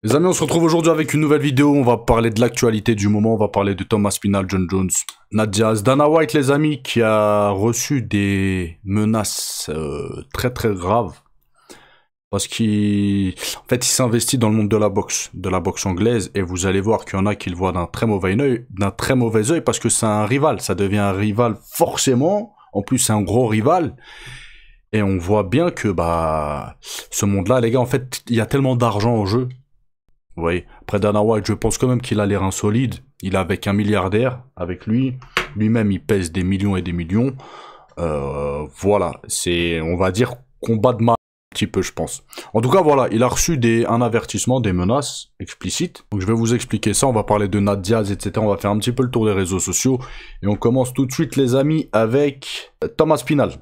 Les amis, on se retrouve aujourd'hui avec une nouvelle vidéo. On va parler de l'actualité du moment. On va parler de Thomas Spinal, Jon Jones, Nate Diaz, Dana White, les amis, qui a reçu des menaces très très graves. Parce qu'il il s'investit dans le monde de la boxe anglaise. Et vous allez voir qu'il y en a qui le voient d'un très mauvais œil, parce que c'est un rival. Ça devient un rival forcément. En plus, c'est un gros rival. Et on voit bien que ce monde-là, les gars, en fait, il y a tellement d'argent en jeu. Vous voyez, après Dana White, je pense quand même qu'il a l'air insolide. Il est avec un milliardaire, avec lui. Lui-même, il pèse des millions et des millions. Voilà, c'est, on va dire, combat de mal un petit peu, je pense. En tout cas, voilà, il a reçu un avertissement, des menaces explicites. Donc, je vais vous expliquer ça. On va parler de Nate Diaz, etc. On va faire un petit peu le tour des réseaux sociaux. Et on commence tout de suite, les amis, avec Thomas Spinal.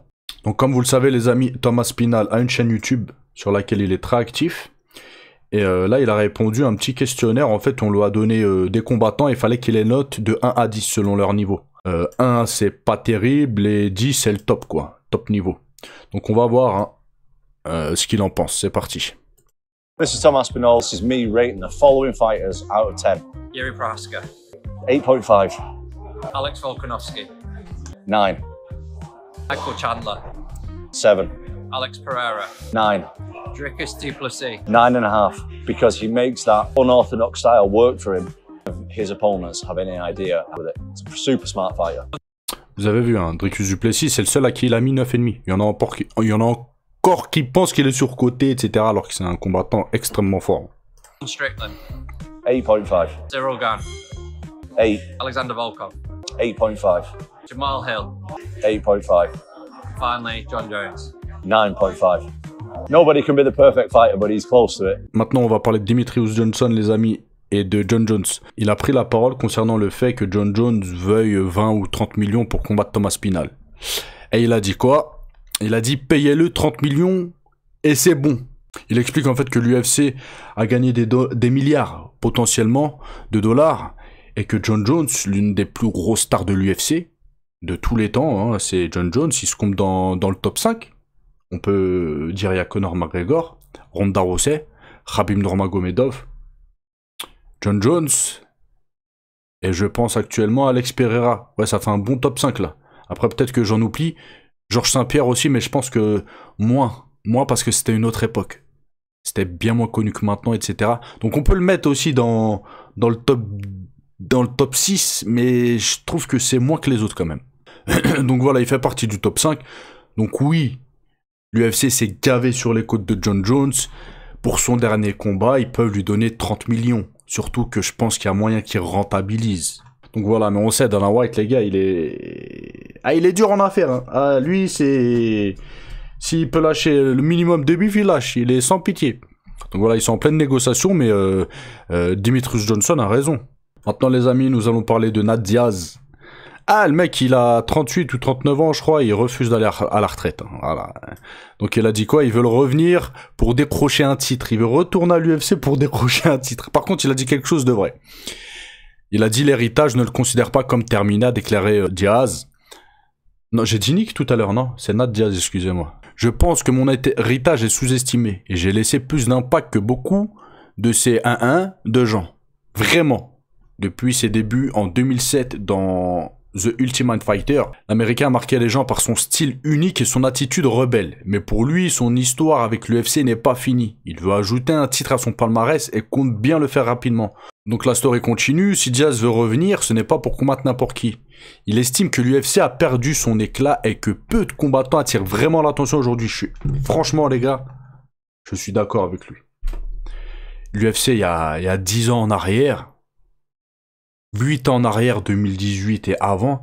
Donc, comme vous le savez, les amis, Thomas Spinal a une chaîne YouTube sur laquelle il est très actif. Et là, il a répondu à un petit questionnaire. En fait, on lui a donné des combattants. Il fallait qu'il ait note de 1 à 10 selon leur niveau. 1, c'est pas terrible. Et 10, c'est le top, quoi. Top niveau. Donc, on va voir ce qu'il en pense. C'est parti. This is Thomas Spinal. This is me rating the following fighters out of 10. Yuri Prohaska, 8.5. Alex Volkanovski, 9. Michael Chandler, 7. Alex Pereira, 9. Dricus Du Plessis, 9.5. Because he makes that unorthodox style work for him. His opponents have any idea with it. It's a super smart fighter. Vous avez vu, Dricus Du Plessis, c'est le seul à qui il a mis 9,5. Il y en a encore qui pensent qu'il est surcoté, etc. Alors que c'est un combattant extrêmement fort. Strickland, 8.5. Cyril Gane, 8. Alexander Volkov, 8.5. Jamal Hill, 8.5. finally Jon Jones. 9.5. Nobody can be the perfect fighter, but he's close to it. Maintenant, on va parler de Demetrious Johnson, les amis, et de Jon Jones. Il a pris la parole concernant le fait que Jon Jones veuille 20 ou 30 millions pour combattre Thomas Spinal. Et il a dit quoi? Il a dit payez-le 30 millions et c'est bon. Il explique en fait que l'UFC a gagné des milliards potentiellement de dollars et que Jon Jones, l'une des plus grosses stars de l'UFC de tous les temps, c'est Jon Jones, il se compte dans le top 5. On peut dire il y a Conor McGregor, Ronda Rousey, Khabib Nurmagomedov, Jon Jones, et je pense actuellement Alex Pereira. Ouais, ça fait un bon top 5 là. Après peut-être que j'en oublie, Georges Saint-Pierre aussi, mais je pense que moins parce que c'était une autre époque. C'était bien moins connu que maintenant, etc. Donc on peut le mettre aussi dans le top 6, mais je trouve que c'est moins que les autres quand même. Donc voilà, il fait partie du top 5. Donc oui, l'UFC s'est gavé sur les côtes de Jon Jones. Pour son dernier combat, ils peuvent lui donner 30 millions. Surtout que je pense qu'il y a moyen qu'il rentabilise. Donc voilà, mais on sait, Dana White, les gars, il est dur en affaires. Lui, c'est... S'il peut lâcher le minimum de bif, il lâche. Il est sans pitié. Donc voilà, ils sont en pleine négociation, mais Demetrious Johnson a raison. Maintenant, les amis, nous allons parler de Nate Diaz. Le mec, il a 38 ou 39 ans, je crois, et il refuse d'aller à la retraite. Voilà. Donc il a dit quoi? Il veut revenir pour décrocher un titre. Il veut retourner à l'UFC pour décrocher un titre. Par contre, il a dit quelque chose de vrai. Il a dit l'héritage ne le considère pas comme terminé, a déclaré Diaz. Non, j'ai dit Nick tout à l'heure, non? C'est Nate Diaz, excusez-moi. Je pense que mon héritage est sous-estimé et j'ai laissé plus d'impact que beaucoup de ces 1-1 de gens. Vraiment. Depuis ses débuts en 2007 dans The Ultimate Fighter, l'Américain a marqué les gens par son style unique et son attitude rebelle. Mais pour lui, son histoire avec l'UFC n'est pas finie. Il veut ajouter un titre à son palmarès et compte bien le faire rapidement. Donc la story continue, si Diaz veut revenir, ce n'est pas pour combattre n'importe qui. Il estime que l'UFC a perdu son éclat et que peu de combattants attirent vraiment l'attention aujourd'hui. Franchement les gars, je suis d'accord avec lui. L'UFC il y a 10 ans en arrière, 8 ans en arrière, 2018 et avant,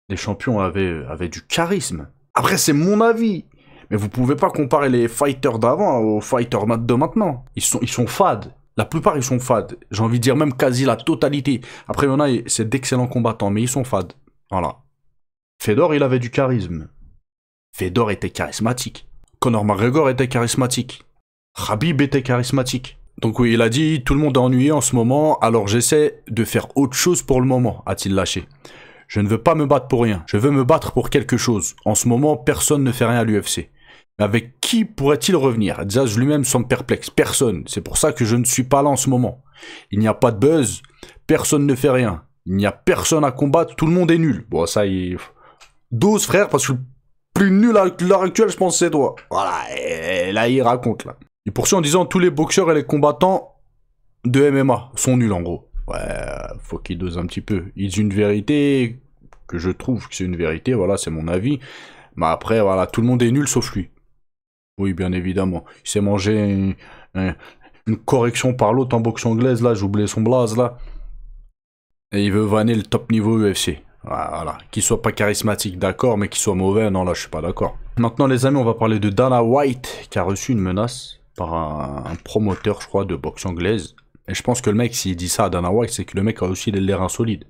les champions avaient du charisme. Après, c'est mon avis. Mais vous pouvez pas comparer les fighters d'avant aux fighters de maintenant. Ils sont fades. La plupart, ils sont fades. J'ai envie de dire même quasi la totalité. Après, il y en a, c'est d'excellents combattants, mais ils sont fades. Voilà. Fedor, il avait du charisme. Fedor était charismatique. Conor McGregor était charismatique. Khabib était charismatique. Donc oui, il a dit, tout le monde est ennuyé en ce moment, alors j'essaie de faire autre chose pour le moment, a-t-il lâché. Je ne veux pas me battre pour rien, je veux me battre pour quelque chose. En ce moment, personne ne fait rien à l'UFC. Avec qui pourrait-il revenir? Diaz lui-même semble perplexe. Personne. C'est pour ça que je ne suis pas là en ce moment. Il n'y a pas de buzz. Personne ne fait rien. Il n'y a personne à combattre. Tout le monde est nul. Bon, ça, dose, frère, parce que le plus nul à l'heure actuelle, je pense, c'est toi. Voilà. Et là, il raconte, là. Il poursuit en disant tous les boxeurs et les combattants de MMA sont nuls, en gros. Ouais, faut qu'il dose un petit peu. Il dit une vérité que je trouve que c'est une vérité. Voilà, c'est mon avis. Mais après, voilà, tout le monde est nul sauf lui. Oui, bien évidemment. Il s'est mangé une correction par l'autre en boxe anglaise, là, j'ai oublié son blaze, là. Et il veut vanner le top niveau UFC. Voilà. Qu'il soit pas charismatique, d'accord, mais qu'il soit mauvais, non, là, je suis pas d'accord. Maintenant, les amis, on va parler de Dana White, qui a reçu une menace par un promoteur, je crois, de boxe anglaise. Et je pense que le mec, s'il dit ça à Dana White, c'est que le mec a aussi l'air insolide.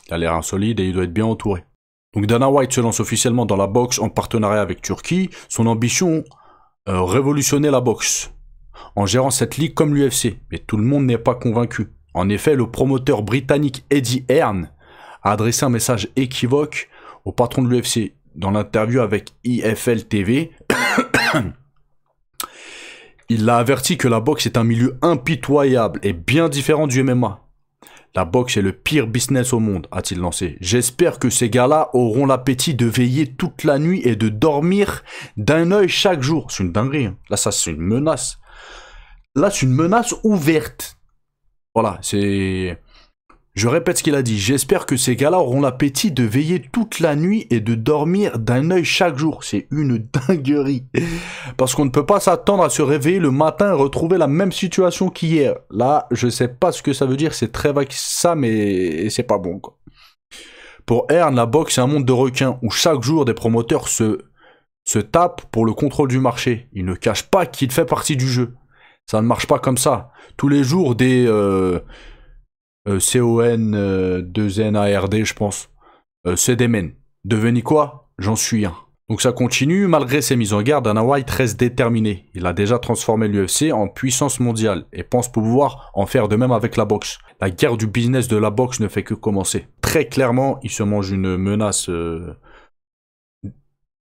Il a l'air insolide et il doit être bien entouré. Donc Dana White se lance officiellement dans la boxe en partenariat avec Turquie. Son ambition, révolutionner la boxe, en gérant cette ligue comme l'UFC. Mais tout le monde n'est pas convaincu. En effet, le promoteur britannique Eddie Hearn a adressé un message équivoque au patron de l'UFC. Dans l'interview avec IFL TV, il l'a averti que la boxe est un milieu impitoyable et bien différent du MMA. La boxe est le pire business au monde, a-t-il lancé. J'espère que ces gars-là auront l'appétit de veiller toute la nuit et de dormir d'un œil chaque jour. C'est une dinguerie. Hein. Là, ça, c'est une menace. Là, c'est une menace ouverte. Voilà, c'est... Je répète ce qu'il a dit. J'espère que ces gars-là auront l'appétit de veiller toute la nuit et de dormir d'un œil chaque jour. C'est une dinguerie. Parce qu'on ne peut pas s'attendre à se réveiller le matin et retrouver la même situation qu'hier. Là, je sais pas ce que ça veut dire. C'est très vague ça, mais c'est pas bon, quoi. Pour Hearn, la boxe, c'est un monde de requins où chaque jour, des promoteurs se tapent pour le contrôle du marché. Il ne cache pas qu'il fait partie du jeu. Ça ne marche pas comme ça. Tous les jours, des... CON 2NARD, je pense. C'est des men. Devenez quoi? J'en suis un. Donc ça continue. Malgré ses mises en garde, Dana White reste déterminé. Il a déjà transformé l'UFC en puissance mondiale et pense pouvoir en faire de même avec la boxe. La guerre du business de la boxe ne fait que commencer. Très clairement, il se mange une menace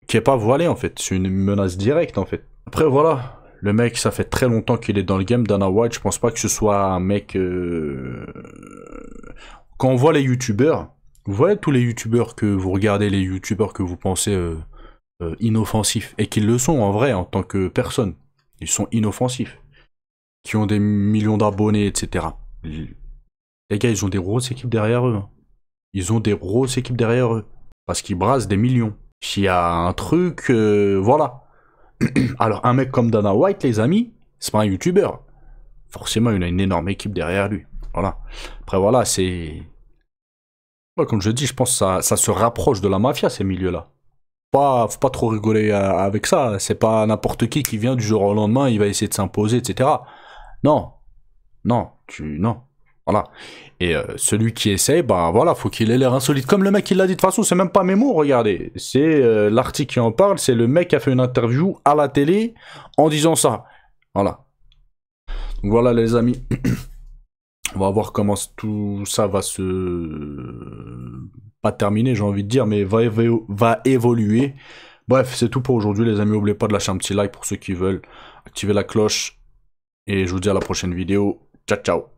qui est pas voilée en fait. C'est une menace directe en fait. Après voilà. Le mec, ça fait très longtemps qu'il est dans le game, Dana White. Je pense pas que ce soit un mec... Quand on voit les youtubeurs, vous voyez tous les youtubeurs que vous regardez, les youtubeurs que vous pensez inoffensifs, et qu'ils le sont en vrai, en tant que personne. Ils sont inoffensifs. Qui ont des millions d'abonnés, etc. Les gars, ils ont des grosses équipes derrière eux. Hein. Ils ont des grosses équipes derrière eux. Parce qu'ils brassent des millions. S'il y a un truc... voilà. Alors, un mec comme Dana White, les amis, c'est pas un youtubeur. Forcément, il a une énorme équipe derrière lui. Voilà. Après, voilà, c'est... Ouais, comme je dis, je pense que ça se rapproche de la mafia, ces milieux-là. Faut pas trop rigoler avec ça. C'est pas n'importe qui vient du jour au lendemain, il va essayer de s'imposer, etc. Non. Non. Non. Voilà. Et celui qui essaie, bah voilà, faut qu'il ait l'air insolite. Comme le mec qui l'a dit, de toute façon, c'est même pas mes mots, regardez. C'est l'article qui en parle, c'est le mec qui a fait une interview à la télé en disant ça. Voilà. Donc voilà les amis. On va voir comment tout ça va pas terminer, j'ai envie de dire, mais va évoluer. Bref, c'est tout pour aujourd'hui les amis. N'oubliez pas de lâcher un petit like pour ceux qui veulent. Activez la cloche. Et je vous dis à la prochaine vidéo. Ciao, ciao.